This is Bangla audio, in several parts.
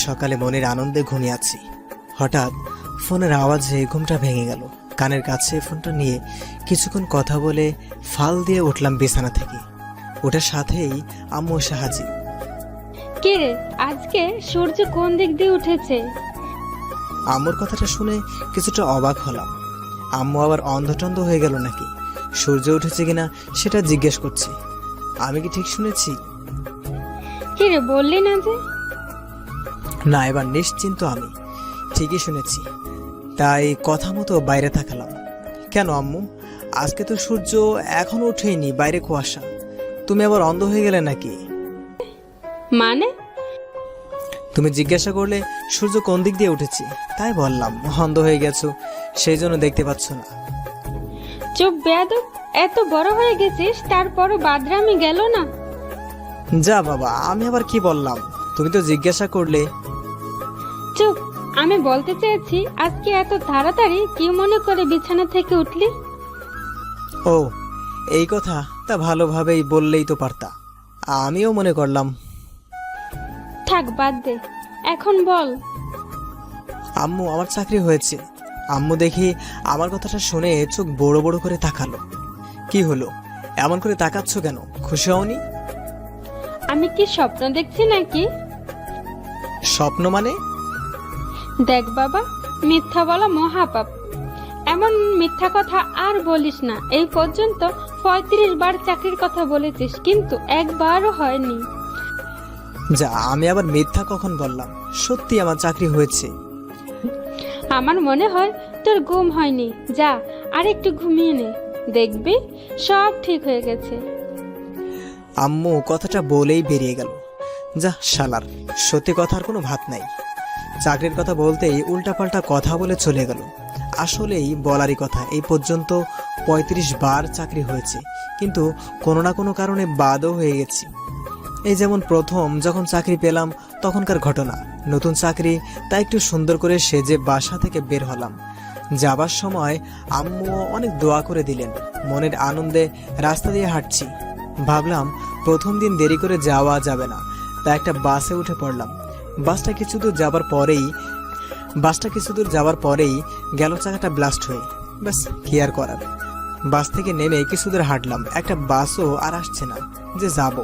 সকালে মনের আনন্দে ঘুমিয়ে আছি। হঠাৎ ফোনের আওয়াজে ঘুমটা ভেঙে গেল। কানের কাছে ফোনটা নিয়ে কিছুক্ষণ কথা বলে ফাল দিয়ে উঠলাম বিছানা থেকে। ওটার সাথেই আম্মু এসে হাজির। কে রে, আজকে সূর্য কোন দিক দিয়ে উঠেছে? আম্মুর কথাটা শুনে কিছুটা অবাক হলাম। আম্মু আবার অন্ধটন্ধ হয়ে গেল নাকি? সূর্য উঠেছে কিনা সেটা জিজ্ঞেস করছি। আমি কি ঠিক শুনেছি? কে রে, বললি না যে? না, এবার নিশ্চিন্ত আমি ঠিকই শুনেছি। তাই কথা মতো বাইরে তাকালাম। কেন আম্মু, আজকে তো সূর্য এখনো ওঠেনি, বাইরে কুয়াশা। তুমি আবার অন্ধ হয়ে গেলে নাকি? মানে? তুমি জিজ্ঞাসা করলে সূর্য কোন দিক দিয়ে উঠেছে, তাই বললাম। অন্ধ হয়ে গেছো সেই জন্য দেখতে পাচ্ছ না। চুপ বেয়াদব, এত বড় হয়ে গেছিস তারপরও বাদরামি গেল না? যা বাবা, আমি আবার কি বললাম? তুমি তো জিজ্ঞাসা করলে। চুপ, আমি বলতে চেয়েছি আজকে এত তাড়াতাড়ি কি মনে করে বিছানা থেকে উঠলি? ও এই কথা, তা ভালোভাবেই বললেই তো পারতা। আমিও মনে করলাম। থাক, বাদ দে, এখন বল। আম্মু, আমার চাকরি হয়েছে। আম্মু দেখি আমার কথাটা শুনে চোখ বড় বড় করে তাকালো। কি হলো, এমন করে তাকাচ্ছ কেন? খুশি হওনি? আমি কি স্বপ্ন দেখছি নাকি? স্বপ্ন মানে? দেখ বাবা, মিথ্যা বলা মহাপাপ। এমন মিথ্যা কথা আর বলিস না। এই পর্যন্ত 35 বার চাকরির কথা বলেছিস, কিন্তু একবারও হয়নি। যা, আমি আবার মিথ্যা কখন বললাম? সত্যি আমার চাকরি হয়েছে। আমার মনে হয় তোর ঘুম হয়নি। যা, আর একটু ঘুমিয়ে নে, দেখবি সব ঠিক হয়ে গেছে। আম্মু কথাটা বলেই বেরিয়ে গেল। যা শালার, সত্যি কথার কোনো ভাত নাই। চাকরির কথা বলতেই উল্টাপাল্টা কথা বলে চলে গেল। আসলেই বলারই কথা, এই পর্যন্ত 35 বার চাকরি হয়েছে, কিন্তু কোনো না কোনো কারণে বাদও হয়ে গেছি। এই যেমন প্রথম যখন চাকরি পেলাম তখনকার ঘটনা। নতুন চাকরি, তাই একটু সুন্দর করে সেজে বাসা থেকে বের হলাম। যাবার সময় আম্মুও অনেক দোয়া করে দিলেন। মনের আনন্দে রাস্তা দিয়ে হাঁটছি। ভাবলাম প্রথম দিন দেরি করে যাওয়া যাবে না, তাই একটা বাসে উঠে পড়লাম। বাসটা কিছু দূর যাবার পরেই গেল চাকাটা ব্লাস্ট হয়ে। ব্যাস, কি আর করার। বাস থেকে নেমে কিছু দূর হাঁটলাম। একটা বাসও আর আসছে না যে যাব।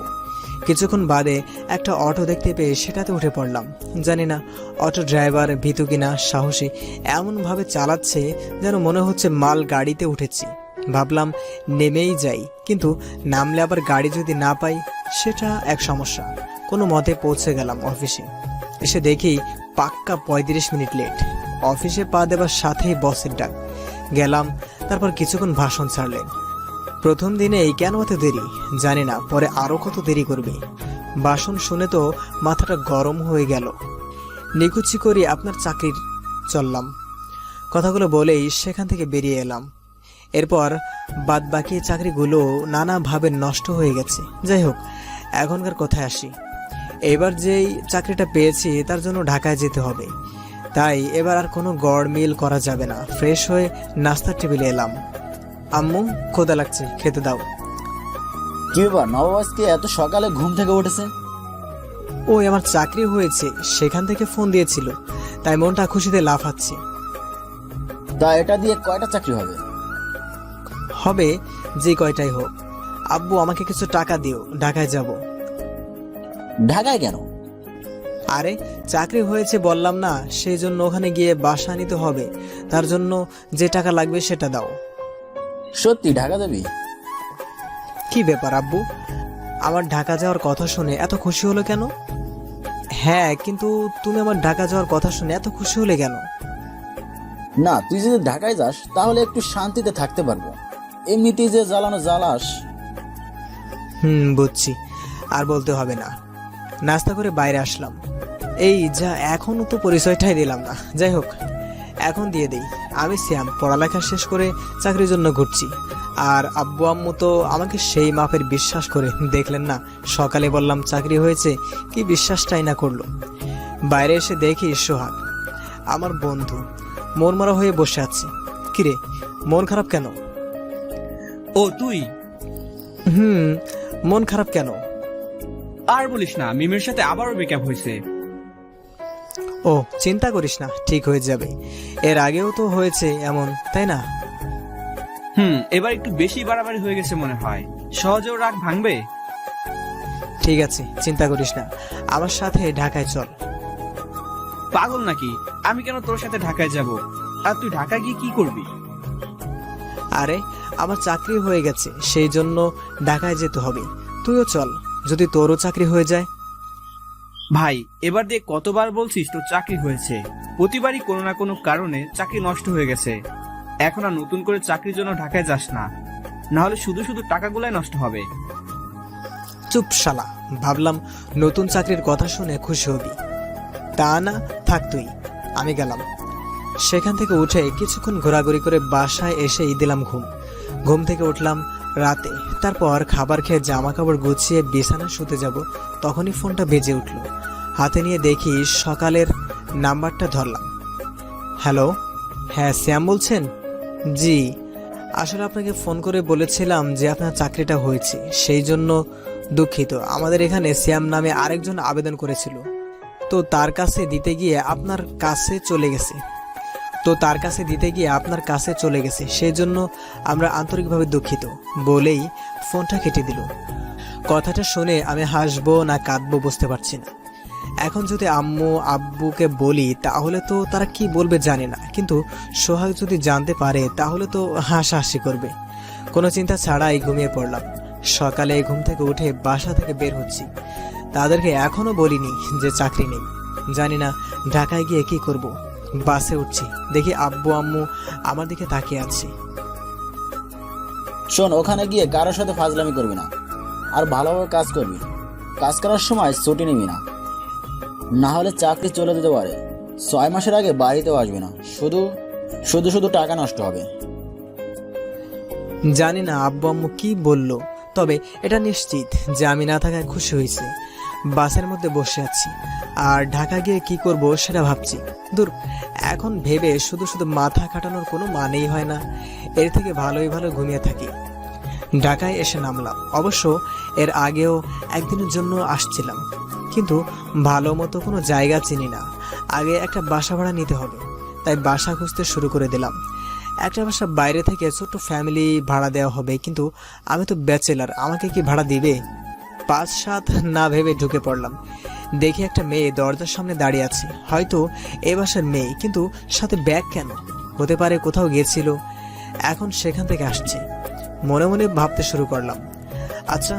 কিছুক্ষণ বাদে একটা অটো দেখতে পেয়ে সেটাতে উঠে পড়লাম। জানি না অটো ড্রাইভার ভীতু কিনা সাহসী, এমনভাবে চালাচ্ছে যেন মনে হচ্ছে মাল গাড়িতে উঠেছি। ভাবলাম নেমেই যাই, কিন্তু নামলে আবার গাড়ি যদি না পাই সেটা এক সমস্যা। কোনো মতে পৌঁছে গেলাম অফিসে। এসে দেখি পাক্কা 35 মিনিট লেট। অফিসে পা দেবার সাথেই বসের ডাক। গেলাম, তারপর কিছুক্ষণ ভাষণ ছাড়লেন। প্রথম দিনেই কেন এত দেরি জানি না, পরে আরো কত দেরি করবে। ভাষণ শুনে তো মাথাটা গরম হয়ে গেল। নিকুচি করি আপনার চাকরির চললাম, কথাগুলো বলেই সেখান থেকে বেরিয়ে এলাম। এরপর বাদ বাকি চাকরিগুলো নানাভাবে নষ্ট হয়ে গেছে। যাই হোক, এখনকার কথায় আসি। এবার যেই চাকরিটা পেয়েছি তার জন্য ঢাকায় যেতে হবে, তাই এবার আর কোনো গড়মিল করা যাবে না। ফ্রেশ হয়ে নাস্তার টেবিলে এলাম। আম্মু, ক্ষুধা লাগছে, খেতে দাও। কি ব্যাপার, নবাব আজকে এত সকালে ঘুম থেকে উঠেছে? ওই আমার চাকরি হয়েছে, সেখান থেকে ফোন দিয়েছিল, তাই মনটা খুশিতে লাফাচ্ছে। তা এটা দিয়ে কয়টা চাকরি হবে? হবে যে কয়টাই হোক। আব্বু, আমাকে কিছু টাকা দিও, ঢাকায় যাব। ঢাকায় কেন? আরে চাকরি হয়েছে বললাম না, সেই জন্য ওখানে গিয়ে বাসা নিতে হবে। তার জন্য যে টাকা লাগবে সেটা দাও। সত্যি ঢাকা যাবি? কি ব্যাপার আব্বু, আমার ঢাকা যাওয়ার কথা শুনে এত খুশি হলো কেন? হ্যাঁ, কিন্তু তুমি আমার ঢাকা যাওয়ার কথা শুনে এত খুশি হলে কেন? না, তুই যদি ঢাকায় যাস তাহলে একটু শান্তিতে থাকতে পারবো। এমনিতেই যে জ্বালানো জ্বালাস। বুঝছি, আর বলতে হবে না। নাস্তা করে বাইরে আসলাম। এই যা, এখনো তো পরিচয়টাই দিলাম না। যাই হোক, এখন দিয়ে দেই। আমি শ্যাম, পড়ালেখা শেষ করে চাকরির জন্য ঘুরছি। আর আব্বু আম্মু তো আমাকে সেই মাপের বিশ্বাস করে। দেখলেন না, সকালে বললাম চাকরি হয়েছে, কি বিশ্বাসটাই না করলো। বাইরে এসে দেখি সোহাগ, আমার বন্ধু, মন মরা হয়ে বসে আছে। কিরে, মন খারাপ কেন? ও তুই? মন খারাপ কেন? আর বলিস না, মিমের সাথে আবারও ব্রেকআপ হয়েছে। ও চিন্তা করিস না, ঠিক হয়ে যাবে। এর আগেও তো হয়েছে এমন, তাই না? এবার একটু বেশি বাড়াবাড়ি হয়ে গেছে মনে হয়। সহজেও রাগ ভাঙবে? ঠিক আছে, চিন্তা করিস না, আমার সাথে ঢাকায় চল। পাগল নাকি? আমি কেন তোর সাথে ঢাকায় যাব? আর তুই ঢাকায় গিয়ে কি করবি? আরে আমার চাকরি হয়ে গেছে, সেই জন্য ঢাকায় যেতে হবে। তুইও চল, যদি তোরও চাকরি হয়ে যায়। ভাই, এবার দিয়ে কতবার বলছিস তোর চাকরি হয়েছে? প্রতিবারই কোনো না কোনো কারণে চাকরি নষ্ট হয়ে গেছে। এখন আর নতুন করে চাকরির জন্য ঢাকায় যাস না, না হলে শুধু শুধু টাকাগুলাই নষ্ট হবে। চুপ শালা, ভাবলাম নতুন চাকরির কথা শুনে খুশি হবি, তা না, থাক তুই, আমি গেলাম। সেখান থেকে উঠে কিছুক্ষণ ঘোরাঘুরি করে বাসায় এসেই দিলাম ঘুম। ঘুম থেকে উঠলাম রাতে, তারপর খাবার খেয়ে জামা কাপড় গুছিয়ে বিছানা শুতে যাব, তখনই ফোনটা বেজে উঠল। হাতে নিয়ে দেখি সকালের নাম্বারটা ধরলাম। হ্যালো, হ্যাঁ শ্যাম বলছেন? জি, আসলে আপনাকে ফোন করে বলেছিলাম যে আপনার চাকরিটা হয়েছে, সেই জন্য দুঃখিত। আমাদের এখানে শ্যাম নামে আরেকজন আবেদন করেছিল, তো তার কাছে দিতে গিয়ে আপনার কাছে চলে গেছে, সেই জন্য আমরা আন্তরিকভাবে দুঃখিত বলেই ফোনটা কেটে দিল। কথাটা শুনে আমি হাসবো না কাঁদবো বুঝতে পারছি না। এখন যদি আম্মু আব্বুকে বলি তাহলে তো তারা কি বলবে জানি না, কিন্তু সোহাগ যদি জানতে পারে তাহলে তো হাসাহাসি করবে। কোনো চিন্তা ছাড়াই ঘুমিয়ে পড়লাম। সকালে ঘুম থেকে উঠে বাসা থেকে বের হচ্ছি। তাদেরকে এখনো বলিনি যে চাকরি নেই। জানি না ঢাকায় গিয়ে কি করব। বাসে উঠছি, দেখি আব্বু আম্মু আমার দিকে তাকিয়ে আছে। শোন, ওখানে গিয়ে কারোর সাথে ফাজলামি করবি না, আর ভালোভাবে কাজ করবি। কাজ করার সময় ছুটি নিবি না, না হলে চাকরি চলে যেতে পারে। 6 মাসের আগে বাড়িতেও আসবে না, শুধু শুধু টাকা নষ্ট হবে। জানি না আব্বু আম্মু কি বললো, তবে এটা নিশ্চিত যে আমি না থাকায় খুশি হয়েছে। বাসের মধ্যে বসে আছি আর ঢাকা গিয়ে কি করব সেটা ভাবছি। দূর, এখন ভেবে শুধু শুধু মাথা কাটানোর কোনো মানেই হয় না। এর থেকে ভালোই ভালো ঘুমিয়ে থাকি। ঢাকায় এসে নামলাম। অবশ্য এর আগেও একদিনের জন্য আসছিলাম, কিন্তু ভালো মতো কোনো জায়গা চিনি না। আগে একটা বাসা ভাড়া নিতে হবে, তাই বাসা খুঁজতে শুরু করে দিলাম। একটা বাসা বাইরে থেকে ছোট্ট ফ্যামিলি ভাড়া দেওয়া হবে, কিন্তু আমি তো ব্যাচেলার, আমাকে কি ভাড়া দিবে? 5-7 না ভেবে ঢুকে পড়লাম। দেখি একটা মেয়ে দরজার সামনে দাঁড়িয়ে আছে, হয়তো এ বাসার মেয়ে, কিন্তু সাথে ব্যাগ কেন? হতে পারে কোথাও গিয়েছিল, এখন সেখান থেকে আসছে। মনে মনে ভাবতে শুরু করলাম, আচ্ছা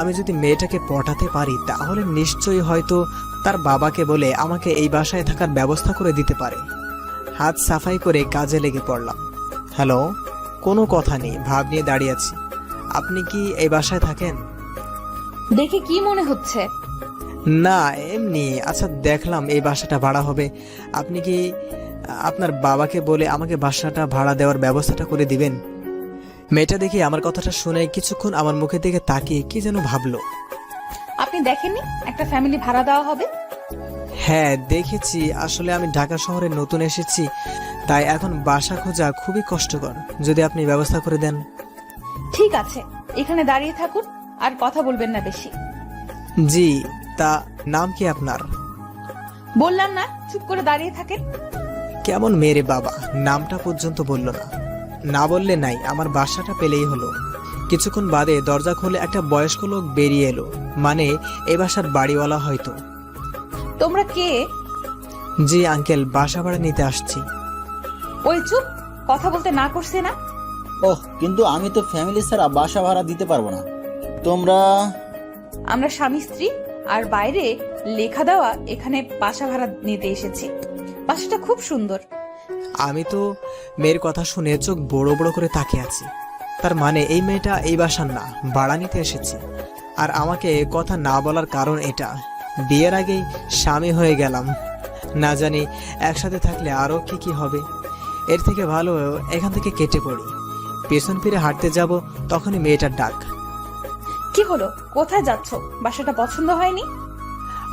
আমি যদি মেয়েটাকে পটাতে পারি তাহলে নিশ্চয়ই হয়তো তার বাবাকে বলে আমাকে এই বাসায় থাকার ব্যবস্থা করে দিতে পারে। হাত সাফাই করে কাজে লেগে পড়লাম। হ্যালো, কোনো কথা নেই, ভাব নিয়ে দাঁড়িয়ে আছি। আপনি কি এই বাসায় থাকেন? দেখে কি মনে হচ্ছে? না এমনি। আচ্ছা, দেখলাম এই বাসাটা ভাড়া হবে, আপনি কি আপনার বাবাকে বলে আমাকে বাসাটা ভাড়া দেওয়ার ব্যবস্থাটা করে দিবেন? মেয়েটা দেখি আমার কথাটা শুনে কিছুক্ষণ আমার মুখের দিকে তাকিয়ে কি যেন ভাবলো। আপনি দেখেননি একটা ফ্যামিলি ভাড়া দেওয়া হবে? হ্যাঁ দেখেছি, আসলে আমি ঢাকা শহরে নতুন এসেছি, তাই এখন বাসা খোঁজা খুবই কষ্টকর। যদি আপনি ব্যবস্থা করে দেন। ঠিক আছে, এখানে দাঁড়িয়ে থাকুন আর কথা বলবেন না বেশি। জি, তা নাম কি আপনার? বললাম না চুপ করে দাঁড়িয়ে থাকেন। কেমন মেরে বাবা, নামটা পর্যন্ত বলল না। না বললে নাই, আমার বাসাটা পেলেই হলো। কিছুক্ষণ বাদে দরজা খুলে একটা বয়স্ক লোক বেরিয়ে এলো, মানে এ বাসার বাড়িওয়ালা হয়তো। তোমরা কে? জি আঙ্কেল, বাসা ভাড়া নিতে আসছি। ওই চুপ, কথা বলতে না করছে না? ওহ, কিন্তু আমি তো ফ্যামিলি ছাড়া বাসা ভাড়া দিতে পারবো না। তোমরা? আমরা স্বামী স্ত্রী, আর বাইরে লেখা দেওয়া এখানে বাসা ভাড়া নিতে এসেছি। বাসাটা খুব সুন্দর। আমি তো মেয়ের কথা শুনে চোখ বড় বড় করে তাকিয়ে আছি। তার মানে এই মেয়েটা এই বাসার না, ভাড়া নিতে এসেছে। আর আমাকে কথা না বলার কারণ এটা, বিয়ের আগেই স্বামী হয়ে গেলাম। না জানি একসাথে থাকলে আরো কি কি হবে। এর থেকে ভালো এখান থেকে কেটে পড়ি। পেছন ফিরে হাঁটতে যাব, তখনই মেয়েটার ডাক। কি হলো, কোথায় যাচ্ছ? বাসাটা পছন্দ হয়নি?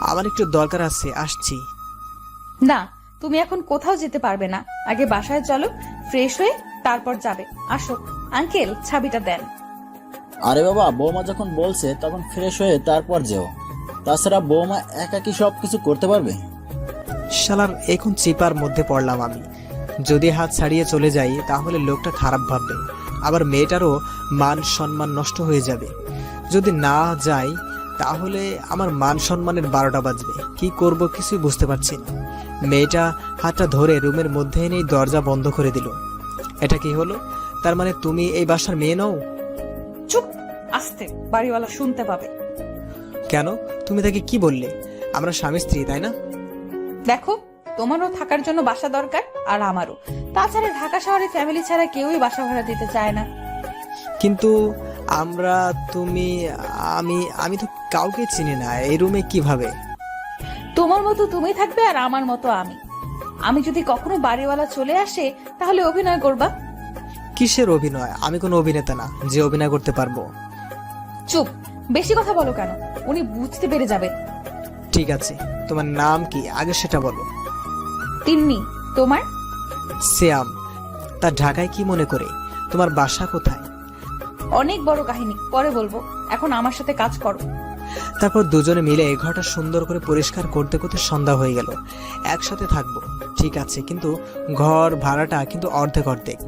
আমার একটু দরকার আছে, আসছি। না, তুমি এখন কোথাও যেতে পারবে না। আগে বাসায় চলো, ফ্রেশ হয়ে তারপর যাবে। আসো আঙ্কেল, চাবিটা দেন। আরে বাবা, বৌমা যখন বলছে তখন ফ্রেশ হয়ে তারপর যেও। তাছাড়া বৌমা একা কি সব কিছু করতে পারবে? শালার এখন চিপার মধ্যে পড়লাম আমি। যদি হাত ছাড়িয়ে চলে যাই তাহলে লোকটা খারাপ ভাববে, আবার মেয়েটারও মান সম্মান নষ্ট হয়ে যাবে। যদি না যাই তাহলে আমার মান সম্মানের 12টা বাজবে। কি করব কিছুই বুঝতে পারছি না। মেয়েটা হাতটা ধরে রুমের মধ্যে এনেই দরজা বন্ধ করে দিল। এটা কি হলো? তার মানে তুমি এই বাসার মেয়ে নও? চুপ, আস্তে, বাড়িওয়ালা শুনতে পাবে। কেন? তুমি তাকে কি বললে? আমরা স্বামী স্ত্রী, তাই না? দেখো, তোমারও থাকার জন্য বাসা দরকার আর আমারও। তাছাড়া ঢাকা শহরে ফ্যামিলি ছাড়া কেউই বাসা ভাড়া দিতে চায় না। কিন্তু আমরা, তুমি, আমি আমি তো কাউকে চিনি না। এই রুমে কিভাবে? তোমার মতো তুমি থাকবে আর আমার মতো আমি। আমি যদি কখনো বাড়িওয়ালা চলে আসে তাহলে অভিনয় করবা। কিসের অভিনয়? আমি কোনো অভিনেতা না যে অভিনয় করতে পারবো। চুপ, বেশি কথা বলো কেন? উনি বুঝতে পেরে যাবেন। ঠিক আছে, তোমার নাম কি আগে সেটা বলো। তিন্নি। তোমার? শ্যাম। তা ঢাকায় কি মনে করে? তোমার বাসা কোথায়? অনেক বড় কাহিনী, পরে বলবো। এখন আমার সাথে কাজ করো। তারপর দুজনে মিলে ঘরটা সুন্দর করে পরিষ্কার করতে করতে সন্ধ্যা হয়ে গেল। একসাথে থাকবো ঠিক আছে, কিন্তু ঘর ভাড়াটা কিন্তু অর্ধেক অর্ধেক।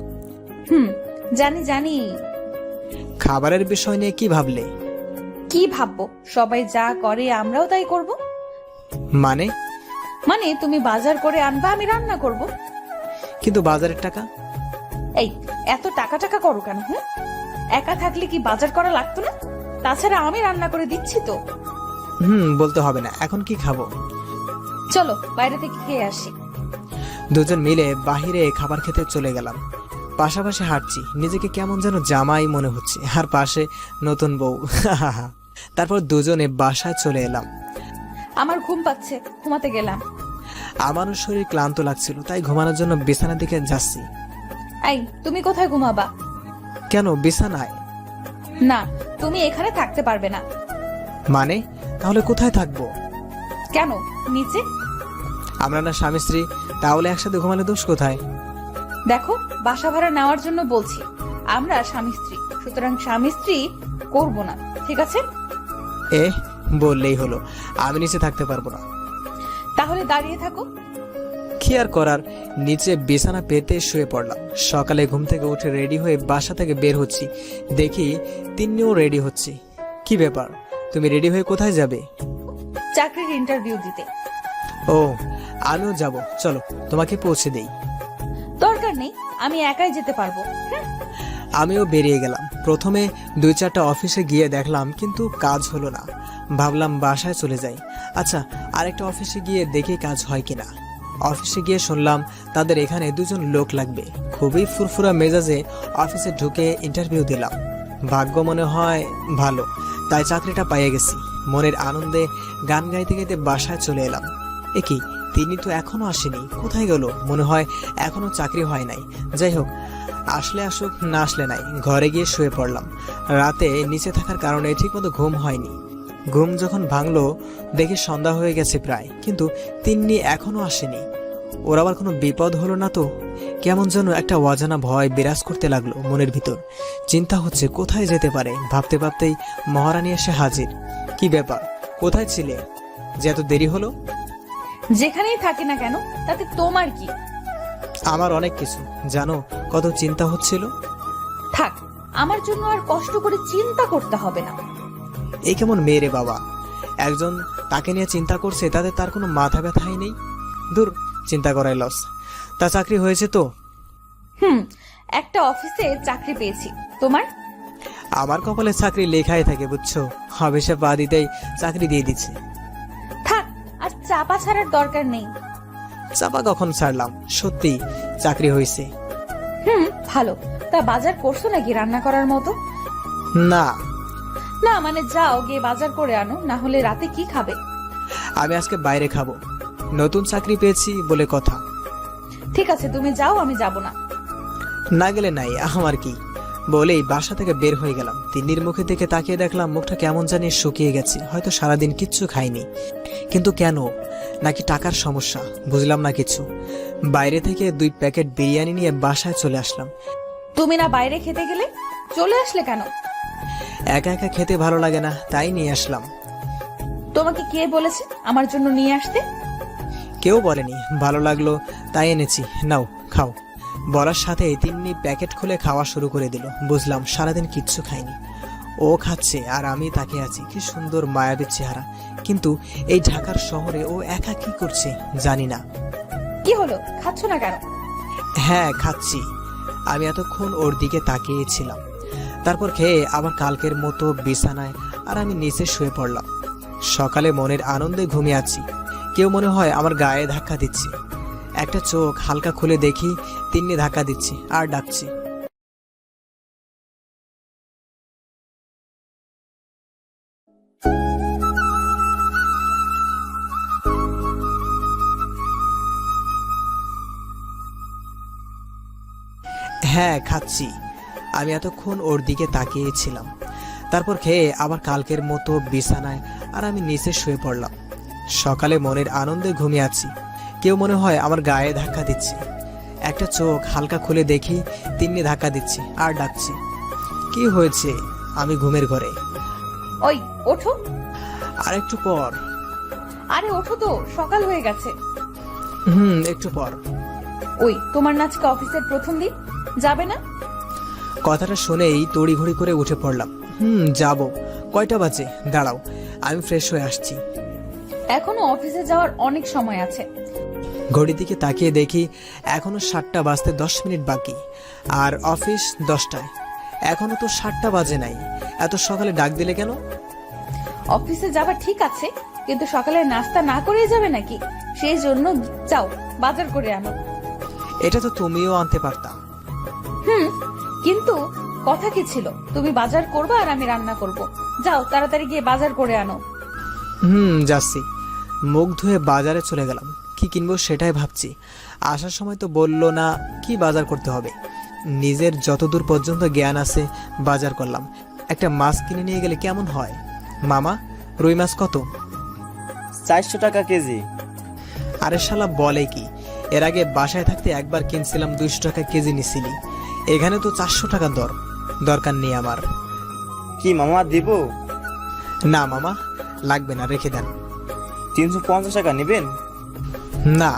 জানি জানি। খাবারের বিষয় নিয়ে কি ভাবলে? কি ভাববো? সবাই যা করে আমরাও তাই করব। মানে? মানে তুমি বাজার করে আনবা, আমি রান্না করব। কিন্তু বাজারের টাকা? এই, এত টাকা টাকা করো কেন? একা থাকলে কি বাজার করা লাগতো না? তাছাড়া আমি রান্না করে দিচ্ছি তো। বলতে হবে না। এখন কি খাবো? চলো বাইরে থেকে খেয়ে আসি। দুজন মিলে বাহিরে খাবার খেতে চলে গেলাম। পাশাপাশি হাঁটছি, নিজেকে কেমন যেন জামাই মনে হচ্ছে, আর পাশে নতুন বউ। তারপর দুজনে বাসায় চলে এলাম। আমার ঘুম পাচ্ছে, ঘুমাতে গেলাম। আমারও শরীর ক্লান্ত লাগছিল, তাই ঘুমানোর জন্য বিছানার দিকে যাচ্ছি। এই, তুমি কোথায় ঘুমাবা? কেন, বিছানায়? না, তুমি এখানে থাকতে পারবে না। মানে? তাহলে কোথায় থাকবো? কেন, নিচে? আমরা না স্বামী স্ত্রী, তাহলে একসাথে ঘুমালে দোষ কোথায়? দেখো, বাসা ভাড়া নেওয়ার জন্য বলছি। আমরা স্বামী স্ত্রী, সুতরাং স্বামী স্ত্রী করবো না, ঠিক আছে? বললেই হলো। আমি নিচে থাকতে পারবো না। তাহলে দাঁড়িয়ে থাকো। কি আর করার, নিচে বিছানা পেতে শুয়ে পড়লাম। সকালে ঘুম থেকে উঠে রেডি হয়ে বাসা থেকে বের হচ্ছি, দেখি তিন্নিও রেডি হচ্ছে। কি ব্যাপার, তুমি রেডি হয়ে কোথায় যাবে? চাকরির ইন্টারভিউ দিতে। ও, আমিও যাব, চলো তোমাকে পৌঁছে দেই। দরকার নেই, আমি একাই যেতে পারবো। আমিও বেরিয়ে গেলাম। প্রথমে 2-4টা অফিসে গিয়ে দেখলাম, কিন্তু কাজ হলো না। ভাবলাম বাসায় চলে যাই। আচ্ছা, আরেকটা অফিসে গিয়ে দেখি কাজ হয় কিনা। অফিসে গিয়ে শুনলাম তাদের এখানে 2জন লোক লাগবে। খুবই ফুরফুরা মেজাজে অফিসে ঢুকে ইন্টারভিউ দিলাম। ভাগ্য মনে হয় ভালো, তাই চাকরিটা পাইয়ে গেছি। মনের আনন্দে গান গাইতে গাইতে বাসায় চলে এলাম। কি, তিনি তো এখনো আসেনি, কোথায় গেল? মনে হয় এখনো চাকরি হয় নাই। যাই হোক, আসলে আসুক, না আসলে নাই। ঘরে গিয়ে শুয়ে পড়লাম। রাতে নিচে থাকার কারণে ঠিকমতো ঘুম হয়নি। ঘুম যখন ভাঙলো দেখি সন্ধ্যা হয়ে গেছে প্রায়, কিন্তু তিন্নি এখনো আসেনি। ওর আবার কোনো বিপদ হলো না তো? কেমন যেন একটা অজানা ভয় বিরাজ করতে লাগলো মনের ভিতর। চিন্তা হচ্ছে কোথায় যেতে পারে। ভাবতে ভাবতেই মহারানী এসে হাজির। কি ব্যাপার, কোথায় ছিলে যে এত দেরি হলো? যেখানেই থাকি না কেন তাতে তোমার কি? আমার অনেক কিছু, জানো কত চিন্তা হচ্ছিল। থাক, আমার জন্য আর কষ্ট করে চিন্তা করতে হবে না। এই কেমন মেয়ে রে বাবা, একজন তাকে নিয়ে চিন্তা করছে, তাতে তার কোনো মাথা ব্যথাই নেই। দূর, চিন্তা করাই লস। তা চাকরি হয়েছে তো? একটা অফিসে চাকরি পেয়েছি। তোমার? আমার কপালে চাকরি লেখাই থাকে, বুঝছো। অফিসে পা দিতেই চাকরি দিয়ে দিচ্ছে। থাক, আর চাপা ছাড়ার দরকার নেই। চাপা কখন ছাড়লাম, সত্যি চাকরি হয়েছে। ভালো। তা বাজার করছো নাকি রান্না করার মতো? না না মানে যাও গিয়ে বাজার করে আনো, না হলে রাতে কি খাবে? আমি আজকে বাইরে খাবো, নতুন চাকরি পেয়েছি বলে কথা। ঠিক আছে, তুমি যাও, আমি যাব না। না গেলে নাই, আমার কি। বলেই বাসা থেকে বের হয়ে গেলাম। তিন্নির মুখে দিকে তাকিয়ে দেখলাম মুখটা কেমন জানি শুকিয়ে গেছে, হয়তো সারাদিন কিচ্ছু খাইনি। কিন্তু কেন? নাকি টাকার সমস্যা? বুঝলাম না কিছু। বাইরে থেকে 2 প্যাকেট বিরিয়ানি নিয়ে বাসায় চলে আসলাম। তুমি না বাইরে খেতে গেলে, চলে আসলে কেন? একা একা খেতে ভালো লাগে না, তাই নিয়ে আসলাম। তোমাকে কে বলেছে আমার জন্য নিয়ে আসতে? কেউ বলেনি, ভালো লাগলো তাই এনেছি, নাও খাও। বলার সাথেই তিন্নি প্যাকেট খুলে খাওয়া শুরু করে দিল। বুঝলাম সারাদিন কিচ্ছু খায়নি। ও খাচ্ছে আর আমি তাকে আছি। কি সুন্দর মায়াবী চেহারা, কিন্তু এই ঢাকার শহরে ও একা কি করছে জানি না। কি হলো, খাচ্ছ না কেন? হ্যাঁ খাচ্ছি। আমি এতক্ষণ ওর দিকে তাকিয়েছিলাম, তারপর খেয়ে আবার কালকের মতো বিছানায় আর আমি নিচে শুয়ে পড়লাম। সকালে মনের আনন্দে ঘুমিয়ে আছি, কেউ মনে হয় আমার গায়ে ধাক্কা দিচ্ছে। একটা চোখ হালকা খুলে দেখি তিন্নি ধাক্কা দিচ্ছে আর ডাকছে। হ্যাঁ খাচ্ছি। আমি এতক্ষণ ওর দিকে তাকিয়েছিলাম, তারপর খেয়ে আবার কালকের মতো বিছানায় আর আমি নিচে শুয়ে পড়লাম। সকালে মনের আনন্দে ঘুমিয়ে আছি, কেউ মনে হয় আমার গায়ে ধাক্কা দিচ্ছে। একটা চোখ হালকা খুলে দেখি তিন্নি ধাক্কা দিচ্ছে আর ডাকছে। কি হয়েছে? আমি ঘুমের ঘরে। ওই ওঠো। আর একটু পর। আরে ওঠো তো, সকাল হয়ে গেছে। একটু পর। ওই তোমার নাচকে অফিসের প্রথম দিন, যাবে না? কথাটা শুনেই তড়িঘড়ি করে উঠে পড়লাম। যাব। কয়টা বাজে? দাঁড়াও, আমি ফ্রেশ হয়ে আসছি। এখনো অফিসে যাওয়ার অনেক সময় আছে। ঘড়ির দিকে তাকিয়ে দেখি এখনো 7টা বাজতে 10 মিনিট বাকি, আর অফিস 10টায়। এখনো তো 7টা বাজে নাই। এত সকালে ডাক দিলে কেন? অফিসে যাওয়া ঠিক আছে, কিন্তু সকালে নাস্তা না করেই যাবে নাকি? সেই জন্য যাও, বাজার করে আনো। এটা তো তুমিও আনতে পারতা। কিন্তু কথা কি ছিল, তুমি বাজার করবে আর আমি রান্না করব। যাও তাড়াতাড়ি গিয়ে বাজার করে আনো। যাচ্ছি। মুখ ধুয়ে বাজারে চলে গেলাম। কি কিনবো সেটাই ভাবছি। আসার সময় তো বললো না কি বাজার করতে হবে। নিজের যতদূর পর্যন্ত জ্ঞান আছে বাজার করলাম। একটা মাছ কিনে নিয়ে গেলে কেমন হয়? মামা, রুই মাছ কত? 400 টাকা কেজি। আরে শালা বলে কি, এর আগে বাসায় থাকতে একবার কিনছিলাম 200 টাকা কেজি নিছিলি। এখানে তো 400 টাকা দর। দরকার নেই আমার। কি মামা দিব? না মামা, লাগবে না, রেখে দেন। 350 টাকা নেবেন? না।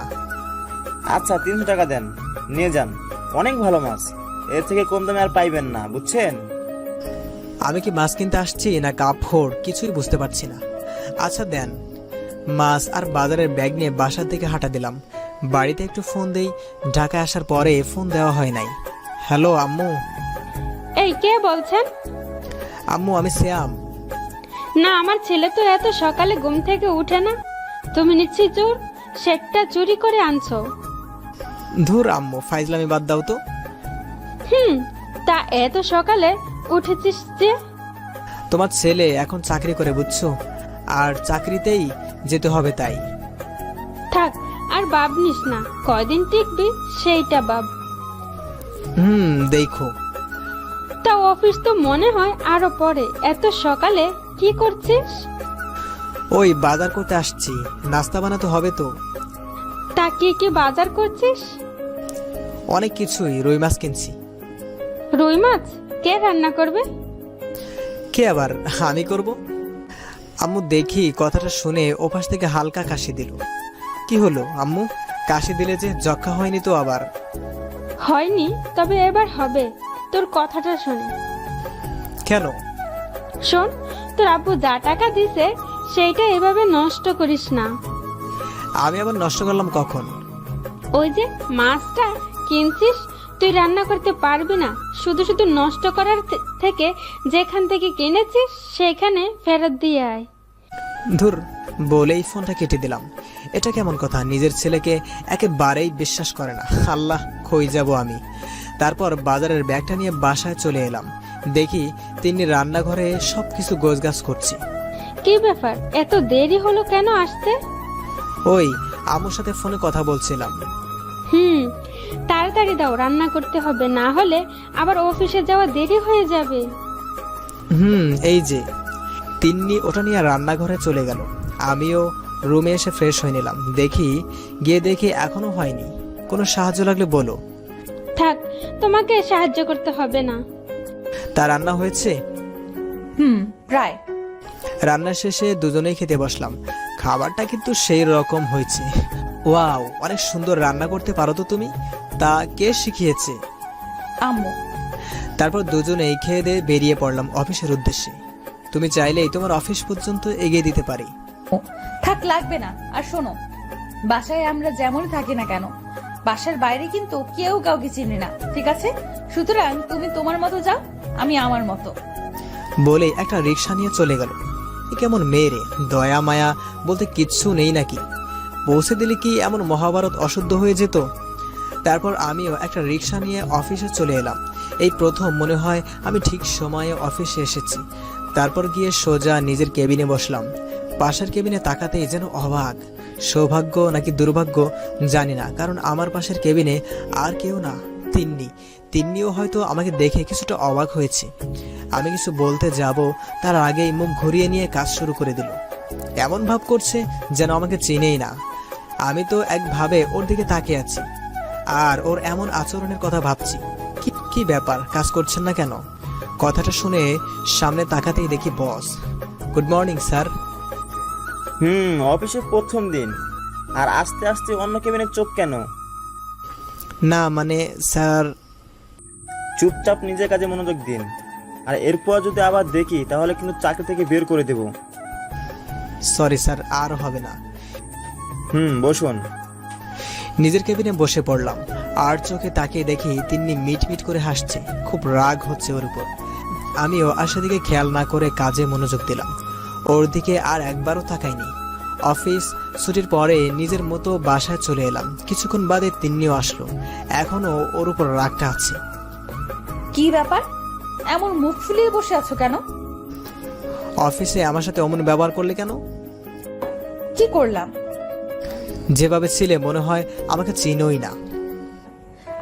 আচ্ছা 300 টাকা দেন, নিয়ে যান। অনেক ভালো মাছ, এর থেকে কম দামে আর পাইবেন না, বুঝছেন? আমি কি মাছ কিনতে আসছি না কাপড়, কিছুই বুঝতে পারছি না। আচ্ছা দেন। মাছ আর বাজারের ব্যাগ নিয়ে বাসার দিকে হাঁটা দিলাম। বাড়িতে একটু ফোন দেই, ঢাকায় আসার পরে ফোন দেওয়া হয় নাই। হ্যালো আম্মু। এই কে বলছেন? আম্মু আমি শ্যাম। না, আমার ছেলে তো এত সকালে ঘুম থেকে উঠে না। তুমি নিশ্চয়ই চোর, সেটটা চুরি করে আনছো। ধুর আম্মু, ফাইজলামি বাদ দাও তো। তা এত সকালে উঠেছিস যে? তোমার ছেলে এখন চাকরি করে বুঝছো, আর চাকরিতেই যেতে হবে তাই। থাক, আর ভাবনিস না, কয়দিন টিকবি সেইটা ভাব। দেখো। তা অফিস তো মনে হয় আরো পরে। এত সকালে কি করছিস? ওই বাজার করতে আসছি, নাস্তা বানাতে হবে তো। তা কি কি বাজার করছিস? অনেক কিছুই, রুই মাছ কিনছি। রুই মাছ কে রান্না করবে? কে আবার, আমি করব। আম্মু দেখি কথাটা শুনে ওপাশ থেকে হালকা কাশি দিল। কি হলো আম্মু, কাশি দিলে যে? যক্ষা হয়নি তো আবার? হয়নি, তবে এবার হবে। তোর কথাটা শুনে। কেন? শোন, তোর আব্বু যা টাকা দিছে সেইটা এভাবে নষ্ট করিস না। আমি আবার নষ্ট করলাম কখন? ওই যে মাছটা কিনছিস, তুই রান্না করতে পারবি না। শুধু শুধু নষ্ট করার থেকে যেখান থেকে কিনেছিস সেখানে ফেরত দিয়ে আয়। ধুর, বলেই ফোনটা কেটে দিলাম। এটা কেমন কথা? নিজের ছেলেকে একেবারেই বিশ্বাস করে না। আল্লাহ, খই যাব আমি। তারপর বাজারের ব্যাগটা নিয়ে বাসায় চলে এলাম। দেখি তিনি রান্নাঘরে সবকিছু গোছগাছ করছি। কি ব্যাপার, এত দেরি হলো কেন আসতে? ওই আম্মুর সাথে ফোনে কথা বলছিলাম। তাড়াতাড়ি দাও, রান্না করতে হবে, না হলে আবার অফিসে যাওয়া দেরি হয়ে যাবে। এই যে। তিন্নি ওটা নিয়ে রান্নাঘরে চলে গেল। আমিও রুমে এসে ফ্রেশ হয়ে নিলাম। গিয়ে দেখি এখনো হয়নি। কোনো সাহায্য লাগলে বলো। থাক, তোমাকে সাহায্য করতে হবে না। তা রান্না হয়েছে? প্রায়। রান্না শেষে দুজনেই খেতে বসলাম। খাবারটা কিন্তু সেই রকম হয়েছে। ওয়াও, অনেক সুন্দর রান্না করতে পারো তো তুমি। তা কে শিখিয়েছে? আম্মু। তারপর দুজনেই খেয়ে দিয়ে বেরিয়ে পড়লাম অফিসের উদ্দেশ্যে। তুমি চাইলেই তোমার অফিস পর্যন্ত এগিয়ে দিতে পারি। থাক, লাগবে না। আর শোনো, বাসায় আমরা যেমন থাকি না কেন, বাসার বাইরে কিন্তু কেউ কাউকে চিনি না, ঠিক আছে? সুতরাং তুমি তোমার মতো যাও, আমি আমার মতো। বলে একটা রিক্সা নিয়ে চলে গেল। এ কেমন মেয়ে রে, দয়া মায়া বলতে কিচ্ছু নেই নাকি? পৌঁছে দিলে কি এমন মহাভারত অশুদ্ধ হয়ে যেত? তারপর আমিও একটা রিক্সা নিয়ে অফিসে চলে এলাম। এই প্রথম মনে হয় আমি ঠিক সময়ে অফিসে এসেছি। তারপর গিয়ে সোজা নিজের কেবিনে বসলাম। পাশের কেবিনে তাকাতেই যেন অবাক। সৌভাগ্য নাকি দুর্ভাগ্য জানি না, কারণ আমার পাশের কেবিনে আর কেউ না, তিন্নিও হয়তো আমাকে দেখে কিছুটা অবাক হয়েছে। আমি কিছু বলতে যাব তার আগেই মুখ ঘুরিয়ে নিয়ে কাজ শুরু করে দিল। এমন ভাব করছে যেন আমাকে চেনেই না। আমি তো একভাবে ওর দিকে তাকিয়ে আছি আর ওর এমন আচরণের কথা ভাবছি। কি ব্যাপার, কাজ করছেন না কেন? কথাটা শুনে সামনে তাকাতেই দেখি বস। Good morning sir. অফিসের প্রথম দিন আর আস্তে আস্তে অন্য কেবিনে চোখ কেন? না মানে স্যার। চুপচাপ নিজের কাজে মনোযোগ দিন, আর এরপর যদি আবার দেখি তাহলে কিন্তু চাকরি থেকে বের করে দেব। সরি স্যার, আর হবে না। বসুন। নিজের কেবিনে বসে পড়লাম আর চোখে তাকিয়ে দেখি তিন্নি মিটমিট করে হাসছে। খুব রাগ হচ্ছে ওর উপর। আমিও আর সেদিকে খেয়াল না করে কাজে মনোযোগ দিলাম। ওর দিকে আর একবারও তাকাইনি। অফিস ছুটির পরে নিজের মতো বাসায় চলে এলাম। কিছুক্ষণ বাদে তিন্নিও আসলো। এখনো ওর উপর রাগটা আছে। কি ব্যাপার, এমন মুখ ফুলিয়ে বসে আছো কেন? অফিসে আমার সাথে অমন ব্যবহার করলে কেন? কি করলাম? যেভাবে ছিলে মনে হয় আমাকে চিনোই না।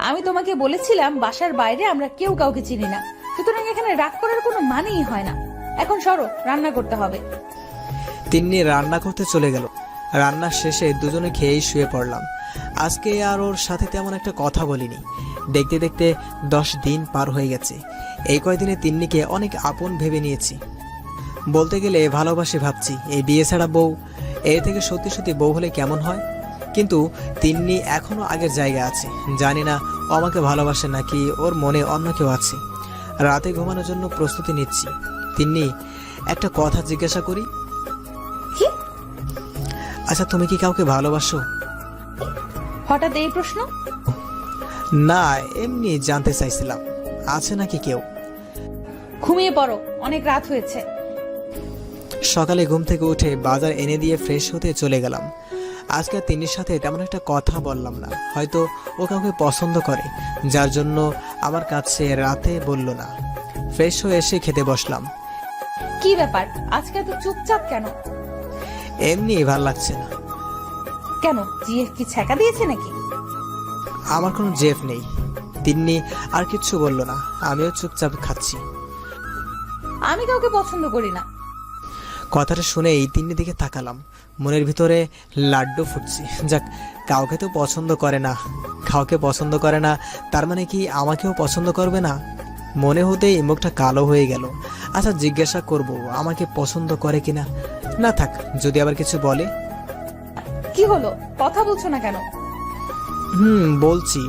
আমি তোমাকে বলেছিলাম বাসার বাইরে আমরা কেউ কাউকে চিনি না, সুতরাং এখানে রাগ করার কোনো মানেই হয় না। এখন সরো, রান্না করতে হবে। তিন্নি রান্না করতে চলে গেল। রান্না শেষে দুজনে খেয়েই শুয়ে পড়লাম। আজকে আর ওর সাথে তেমন একটা কথা বলিনি। দেখতে দেখতে 10 দিন পার হয়ে গেছে। এই কয়দিনে তিন্নিকে অনেক আপন ভেবে নিয়েছি। বলতে গেলে ভালোবাসি ভাবছি। এই বিয়ে ছাড়া বউ, এর থেকে সত্যি সত্যি বউ হলে কেমন হয়। কিন্তু তিন্নি এখনো আগের জায়গায় আছে। জানি না ও আমাকে ভালোবাসে নাকি ওর মনে অন্য কেউ আছে। রাতে ঘুমানোর জন্য প্রস্তুতি নিচ্ছি। তিন্নি, একটা কথা জিজ্ঞাসা করি? কি? আচ্ছা, তুমি কি কাউকে ভালোবাসো? হঠাৎ এই প্রশ্ন? না, এমনি জানতে চাইছিলাম আছে নাকি কেউ। ঘুমিয়ে পড়ো, অনেক রাত হয়েছে। সকালে ঘুম থেকে উঠে বাজার এনে দিয়ে ফ্রেশ হতে চলে গেলাম। আজকে তিন্নির সাথে তেমন একটা কথা বললাম না। হয়তো ও কাউকে পছন্দ করে, যার জন্য আমার কাছে রাতে বলল না। ফ্রেশ হয়ে এসে খেতে বসলাম। কি ব্যাপার, আজকে এত চুপচাপ কেন? এমনি ভাল লাগছে না। কেন, জিএফ কি ছ্যাঁকা দিয়েছে নাকি? আমার কোনো জেফ নেই। তিন্নি আর কিচ্ছু বলল না। আমিও চুপচাপ খাচ্ছি। আমি কাউকে পছন্দ করি না। কথাটা শুনেই তিন্নির দিকে তাকালাম। মনের ভিতরে লাড্ডু ফুটছে। যাক, কাউকে তো পছন্দ করে না। কাউকে পছন্দ করে না তার মানে কি আমাকেও পছন্দ করবে না? মনে হতেই মুখটা কালো হয়ে গেল। আচ্ছা, জিজ্ঞাসা করব আমাকে পছন্দ করে কিনা। না থাক, যদি আবার কিছু বলে। কি হলো, কথা বলছো না কেন? বলছি।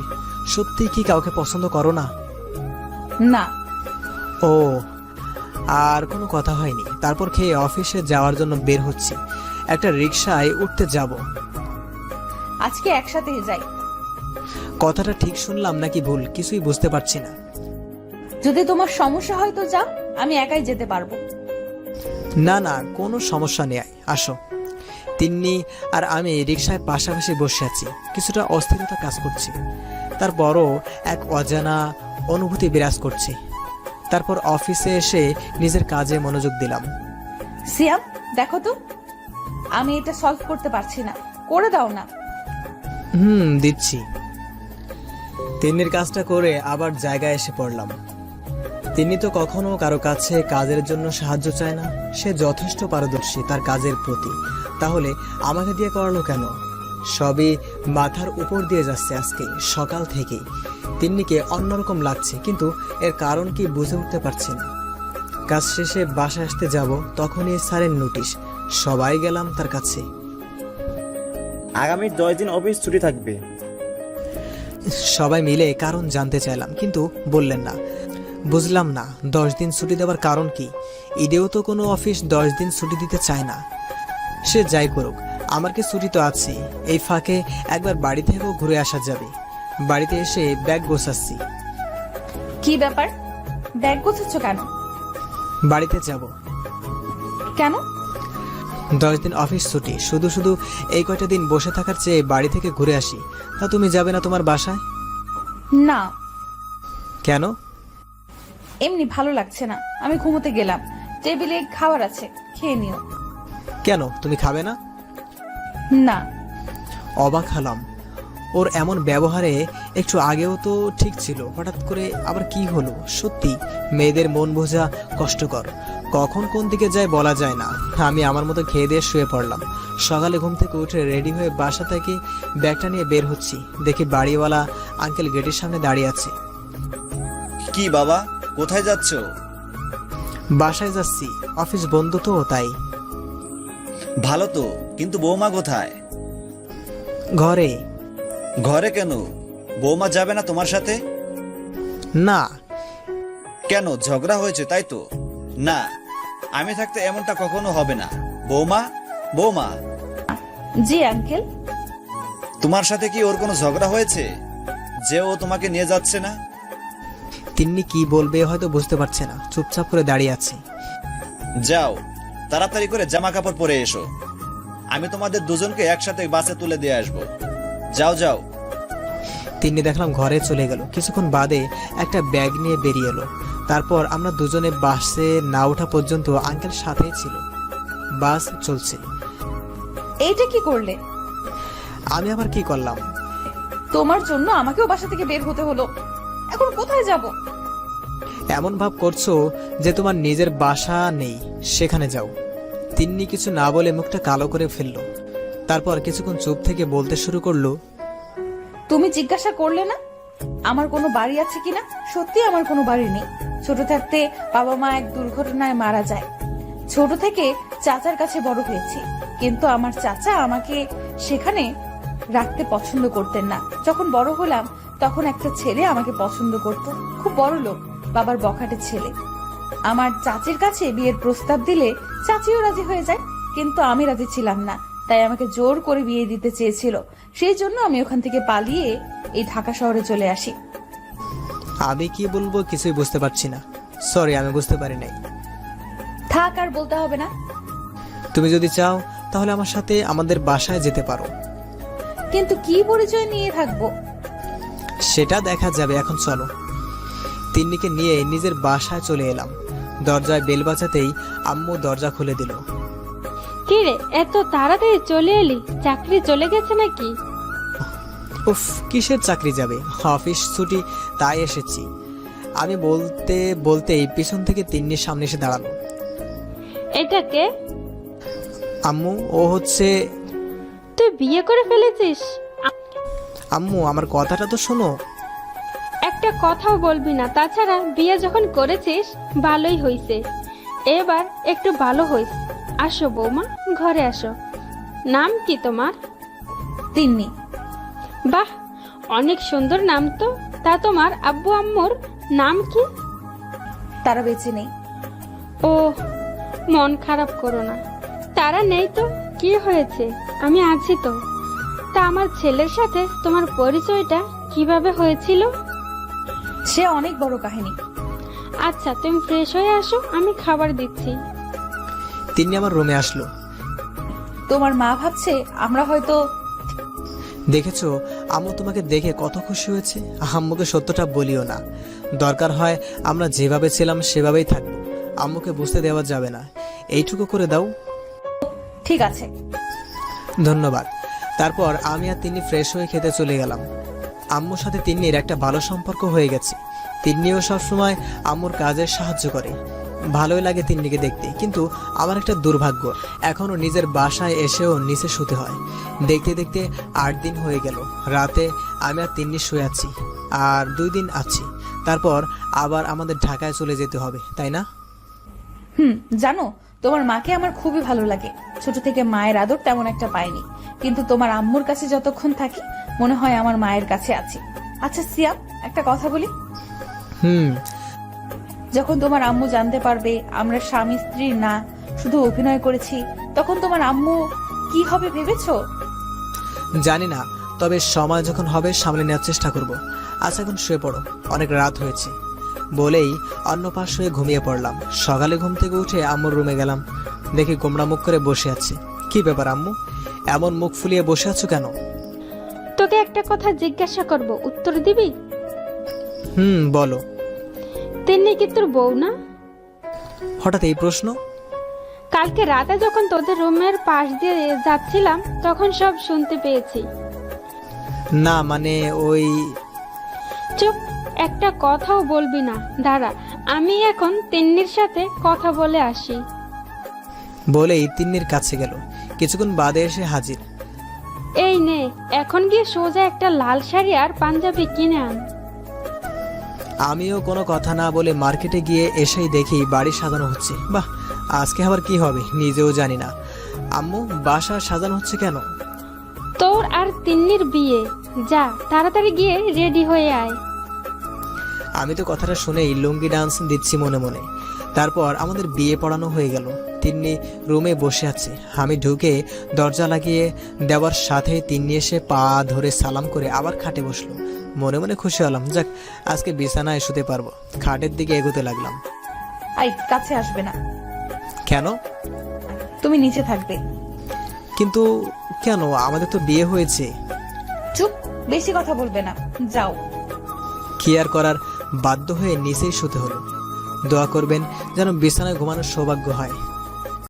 সত্যি কি কাউকে পছন্দ করো না? না। ও, আর কোনো কথা হয়নি। তারপর খেয়ে অফিসে যাওয়ার জন্য বের হচ্ছি। একটা রিকশায় উঠতে যাব। আজকে একসাথে যাই। কথাটা ঠিক শুনলাম নাকি ভুল কিছুই বুঝতে পারছি না। যদি তোমার সমস্যা হয় তো যাও, আমি একাই যেতে পারবো। না না, কোনো সমস্যা নেই, আসো। তিন্নি আর আমি রিকশায় পাশাপাশি বসে আছি। কিছুটা অস্থিরতা কাজ করছে। তারপরও এক অজানা অনুভূতি বিরাজ করছে। তারপর অফিসে এসে নিজের কাজে মনোযোগ দিলাম। সিয়াম, দেখো তো, আমি এটা সলভ করতে পারছি না, করে দাও না। দিচ্ছি। তিন্নির কাজটা করে আবার জায়গায় এসে পড়লাম। তিনি তো কখনো কারো কাছে কাজের জন্য সাহায্য চায় না। সে যথেষ্ট পারদর্শী তার কাজের প্রতি। তাহলে আমাকে দিয়ে করালো কেন? সবই মাথার উপর দিয়ে যাচ্ছে আজকে সকাল থেকেই। তিন্নিকে অন্যরকম লাগছে, কিন্তু এর কারণ কি বুঝে উঠতে পারছি না। কাজ শেষে বাসায় আসতে যাব, তখনই স্যারের নোটিশ। সবাই গেলাম তার কাছে। আগামী 10 দিন অফিস ছুটি থাকবে। সবাই মিলে কারণ জানতে চাইলাম, কিন্তু বললেন না। বুঝলাম না 10 দিন ছুটি দেওয়ার কারণ কি। ঈদেও তো কোনো অফিস 10 দিন ছুটি দিতে চায় না। সে যাই করুক, আমার কি ছুটি তো আছে। এই ফাঁকে একবার বাড়ি থেকেও ঘুরে আসা যাবে। বাড়িতে এসে ব্যাগ গোছাচ্ছি। কি ব্যাপার, ব্যাগ গোছাচ্ছ কেন? বাড়িতে যাব। কেন? 10 দিন অফিস ছুটি, শুধু শুধু এই কয়টা দিন বসে থাকার চেয়ে বাড়ি থেকে ঘুরে আসি। তা তুমি যাবে না তোমার বাসায়? না, কেন? এমনি ভালো লাগছে না। আমি ঘুমোতে গেলাম, টেবিলে খাবার আছে, খেয়ে নিও। কেন তুমি খাবে না? না। অবাক হলাম ওর এমন ব্যবহারে। একটু আগেও তো ঠিক ছিল, হঠাৎ করে আবার কি হলো? সত্যি মেয়েদের মন বোঝা কষ্টকর, কখন কোন দিকে যায় বলা যায় না। আমি আমার মতো খেয়ে দিয়ে শুয়ে পড়লাম। সকালে ঘুম থেকে উঠে রেডি হয়ে বাসা থেকে ব্যাগটা নিয়ে বের হচ্ছি, দেখি বাড়িওয়ালা আঙ্কেল গেটের সামনে দাঁড়িয়ে আছে। কি বাবা, কোথায় যাচ্ছ? বাসায় যাচ্ছি, অফিস বন্ধ তো তাই। ভালো তো, কিন্তু বৌমা কোথায়? ঘরে। ঘরে কেন? বৌমা যাবে না তোমার সাথে? না। কেন, ঝগড়া হয়েছে তাই তো? না, আমি থাকতে এমনটা কখনো হবে না। বৌমা, বৌমা, জি আঙ্কেল। তোমার সাথে কি ওর কোনো ঝগড়া হয়েছে যে ও তোমাকে নিয়ে যাচ্ছে না? তিন্নি কি বলবে হয়তো বুঝতে পারছে না, চুপচাপ করে দাঁড়িয়ে আছে। যাও, তাড়াতাড়ি করে জামা কাপড় পরে এসো। আমি তোমাদের দুজনকে একসাথে বাসে তুলে দিয়ে আসবো। যাও যাও। তিন্নি দেখলাম ঘরে চলে গেল। কিছুক্ষণ বাদে একটা ব্যাগ নিয়ে বেরিয়ে এলো। তারপর আমরা দুজনে বাসে না ওঠা পর্যন্ত আঙ্কেল সাথেই ছিল। বাস চলছে। এইটা কি করলে? আমি আবার কি করলাম? তোমার জন্য আমাকেও বাসা থেকে বের হতে হলো। এখন কোথায় যাব? এমন ভাব করছো যে তোমার নিজের বাসা নেই, সেখানে যাও। তিন্নি কিছু না বলে মুখটা কালো করে ফেললো। তারপর কিছুক্ষণ চুপ থেকে বলতে শুরু করলো, তুমি জিজ্ঞাসা করলে না আমার কোনো বাড়ি আছে কিনা? সত্যি আমার কোনো বাড়ি নেই। ছোট থাকতে বাবা মা এক দুর্ঘটনায় মারা যায়। ছোট থেকে চাচার কাছে বড় হয়েছি, কিন্তু আমার চাচা আমাকে সেখানে রাখতে পছন্দ করতেন না। যখন বড় হলাম তখন একটা ছেলে আমাকে পছন্দ করত, খুব বড় লোক, বাবার বখাটে ছেলে। আমার চাচির কাছে বিয়ের প্রস্তাব দিলে চাচিও রাজি হয়ে যায়, কিন্তু আমি রাজি ছিলাম না। তাই আমাকে জোর করে বিয়ে দিতে চেয়েছিল। সেই জন্য আমি ওখান থেকে পালিয়ে এই ঢাকা শহরে চলে আসি। আমি কি বলবো কিছুই বুঝতে পারছি না। সরি, আমি বুঝতে পারি নাই। থাক, আর বলতে হবে না। তুমি যদি চাও তাহলে আমার সাথে আমাদের বাসায় যেতে পারো। কিন্তু কি পরিচয় নিয়ে থাকবো? সেটা দেখা যাবে, এখন চলো। তিন্নিকে নিয়ে নিজের বাসায় চলে এলাম। দরজায় বেল বাজাতেই আম্মু দরজা খুলে দিল। কি রে, এত তাড়াতাড়ি চলে এলি? চাকরি চলে গেছে নাকি? উফ, কিসের চাকরি যাবে, অফিস ছুটি, তাই এসেছি। আমি বলতে বলতেই পিছন থেকে তিন্নির সামনে এসে দাঁড়ালো। এটা কে? আম্মু, ও হচ্ছে। তুই বিয়ে করে ফেলেছিস? আম্মু, আমার কথাটা তো শোনো। একটা কথাও বলবি না? তাছাড়া বিয়ে যখন করেছিস ভালোই হইছে, এবার একটু ভালো হইস। আসো বৌমা, ঘরে আসো। নাম কি তোমার? তিন্নি। বাহ, অনেক সুন্দর নাম তো। তা তোমার আব্বু আম্মুর নাম কি? তারা বেঁচে নেই। ও, মন খারাপ করো না। তারা নেই তো কি হয়েছে, আমি আছি তো। তা আমার ছেলের সাথে তোমার পরিচয়টা কিভাবে হয়েছিল? সে অনেক বড় কাহিনী। আচ্ছা, তুমি ফ্রেশ হয়ে আসো, আমি খাবার দিচ্ছি। তিন্নি আমার রুমে আসলো। তোমার মা ভাবছে আমরা হয়তো। দেখেছো, আম্মু তোমাকে দেখে কত খুশি হয়েছে। আম্মুকে সত্যটা বলিও না। দরকার হয় আমরা যেভাবে ছিলাম সেভাবেই থাকবো। আম্মুকে বুঝতে দেওয়া যাবে না, এইটুকু করে দাও। ঠিক আছে। ধন্যবাদ। তারপর আমি আর তিন্নি ফ্রেশ হয়ে খেতে চলে গেলাম। আম্মুর সাথে তিন্নির একটা ভালো সম্পর্ক হয়ে গেছে। তিন্নিও সবসময় আম্মুর কাজে সাহায্য করে। ভালোই লাগে তিন্নিকে দেখতে, কিন্তু আমার একটা দুর্ভাগ্য, এখনো নিজের বাসায় এসেও নিচে শুতে হয়। দেখতে দেখতে 8 দিন হয়ে গেল। রাতে আমি আর তিন্নি শুয়ে আছি, আর 2 দিন আছি। তারপর আবার আমাদের ঢাকায় চলে যেতে হবে, তাই না? জানো তোমার মাকে আমার খুবই ভালো লাগে। ছোট থেকে মায়ের আদর তেমন একটা পাইনি, কিন্তু তোমার আম্মুর কাছে যতক্ষণ থাকি মনে হয় আমার মায়ের কাছে আছি। আচ্ছা সিয়াম, একটা কথা বলি। হুম। যখন তোমার আম্মু জানতে পারবে আমরা স্বামী স্ত্রী না, শুধু অভিনয় করেছি, তখন তোমার আম্মু কি হবে ভেবেছো? জানি না, তবে সময় যখন হবে সামলে নেওয়ার চেষ্টা করব। আচ্ছা এখন শুয়ে পড়ো, অনেক রাত হয়েছে। বলেই অন্য পাশ হয়ে ঘুমিয়ে পড়লাম। সকালে ঘুম থেকে উঠে আম্মুর রুমে গেলাম, দেখি গোমড়া মুখ করে বসে আছে। কি ব্যাপার আম্মু, এমন মুখ ফুলিয়ে বসে আছো কেন? তোকে একটা কথা জিজ্ঞাসা করব, উত্তর দিবি? বলো। তিন্নি কি তোর বউ না? হঠাৎ এই প্রশ্ন? কালকে রাতে যখন তোদের রুমের পাশ দিয়ে যাচ্ছিলাম তখন সব শুনতে পেয়েছি। না মানে ওই। চুপ, একটা কথাও বলবি না। দাঁড়া, আমি এখন তিন্নির সাথে কথা বলে আসি। বলেই তিন্নির কাছে গেল। কিছুক্ষণ বাদে এসে হাজির। এই নে, এখন গিয়ে সোজা একটা লাল শাড়ি আর পাঞ্জাবি কিনে আন। আমিও কোনো কথা না বলে মার্কেটে গিয়ে এসেই দেখি বাড়ি সাজানো হচ্ছে। বাহ, আজকে আবার কি হবে নিজেও জানি না। আম্মু, বাসা সাজানো হচ্ছে কেন? তোর আর তিন্নির বিয়ে, যা তাড়াতাড়ি গিয়ে রেডি হয়ে আয়। আমি তো কথাটা শুনেই লুঙ্গি ডান্স দিচ্ছি মনে মনে। তারপর আমাদের বিয়ে পড়ানো হয়ে গেল। তিন্নি রুমে বসে আছে। আমি ঢুকে দরজা লাগিয়ে দেওয়ার সাথে তিন্নি এসে পা ধরে সালাম করে আবার খাটে বসলো। মনে মনে খুশি হলাম, যাক আজকে বিছানায় শুতে পারবো। খাটের দিকে এগোতে লাগলাম। আই, কাছে আসবে না। কেন? তুমি নিচে থাকবে। কিন্তু কেন, আমাদের তো বিয়ে হয়েছে। চুপ, বেশি কথা বলবে না, যাও। কি আর করার, বাধ্য হয়ে নিচেই শুতে হলো। দোয়া করবেন যেন বিছানায় ঘুমানোর সৌভাগ্য হয়।